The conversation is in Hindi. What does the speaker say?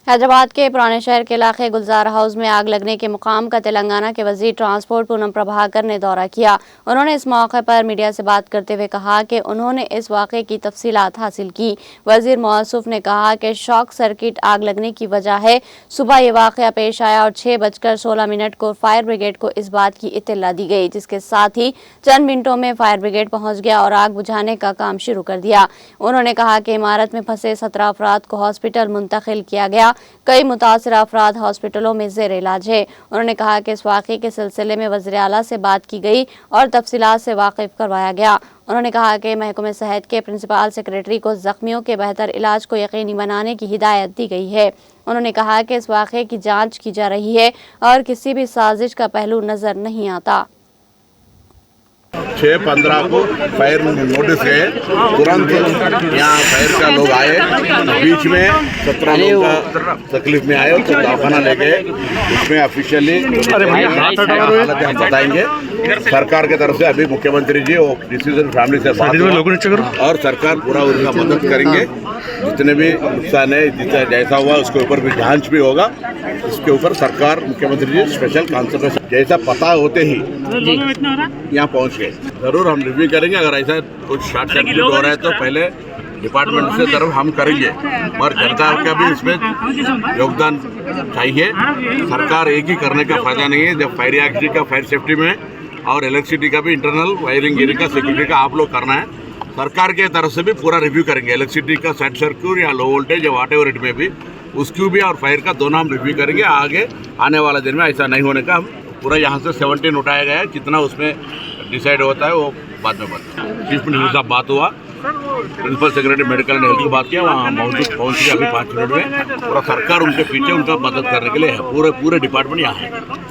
हैदराबाद के पुराने शहर के इलाके गुलजार हाउस में आग लगने के मुकाम का तेलंगाना के वजीर ट्रांसपोर्ट पूनम प्रभाकर ने दौरा किया। उन्होंने इस मौके पर मीडिया से बात करते हुए कहा कि उन्होंने इस वाक़े की तफसीलात हासिल की। वजीर मौसूफ ने कहा कि शॉक सर्किट आग लगने की वजह है। सुबह ये वाक़या पेश आया और 6:16 को फायर ब्रिगेड को इस बात की इत्तला दी गई, जिसके साथ ही चंद मिनटों में फायर ब्रिगेड पहुंच गया और आग बुझाने का काम शुरू कर दिया। उन्होंने कहा कि इमारत में फंसे 17 अफराद को हॉस्पिटल मुंतकिल किया गया। कई मुतासिर अफराद हॉस्पिटलों में जेर इलाज है। उन्होंने कहा कि इस वाक़े के सिलसिले में वज़ीर आला से बात की गई और तफसीलात से वाकिफ करवाया गया। उन्होंने कहा कि महकमे सेहत के प्रिंसिपल सेक्रेटरी को जख्मियों के बेहतर इलाज को यकीनी बनाने की हिदायत दी गई है। उन्होंने कहा कि इस वाक़े की जाँच की जा रही है और किसी भी साजिश का पहलू नजर नहीं आता। 6:15 को फायर नोटिस गए, तुरंत यहाँ फायर का लोग आए, बीच में 17 लोग का तकलीफ में आए तो दवाखाना ले गए। उसमें ऑफिशियली हालत हम बताएंगे। सरकार की तरफ से अभी मुख्यमंत्री जी वो डिसीजन फैमिली से बात हुआ और सरकार पूरा उनका मदद करेंगे। जितने भी नुकसान है, जितना जैसा हुआ उसके ऊपर भी जांच भी होगा। इसके ऊपर सरकार मुख्यमंत्री जी स्पेशल कॉन्संट्रेशन जैसा पता होते ही यहाँ पहुँच गए। जरूर हम रिव्यू करेंगे। अगर ऐसा कुछ शॉर्ट सर्किट हो रहा है तो पहले डिपार्टमेंट से तरफ हम करेंगे, और जनता का भी इसमें योगदान चाहिए। सरकार एक ही करने का फायदा नहीं है। जब फायर एक्सिडेंट का फायर सेफ्टी में और इलेक्ट्रिसिटी का भी इंटरनल वायरिंग गिरी का सिक्योरिटी का आप लोग करना है। सरकार के तरफ से भी पूरा रिव्यू करेंगे। इलेक्ट्रिसिटी का शॉर्ट सर्किट या लो वोल्टेज या वाट एवर इट में भी उसकी भी और फायर का दोनों हम रिव्यू करेंगे। आगे आने वाला दिन में ऐसा नहीं होने का हम पूरा यहाँ से 17 उठाया गया है। कितना उसमें डिसाइड होता है वो बाद में बताएं। चीफ मिनिस्टर साहब बात हुआ, principal secretary medical and health की बात किया, वहाँ मौजूद पहुँच गया अभी 5 मिनट में। पूरा सरकार उनके पीछे उनका मदद करने के लिए है। पूरे डिपार्टमेंट यहाँ है।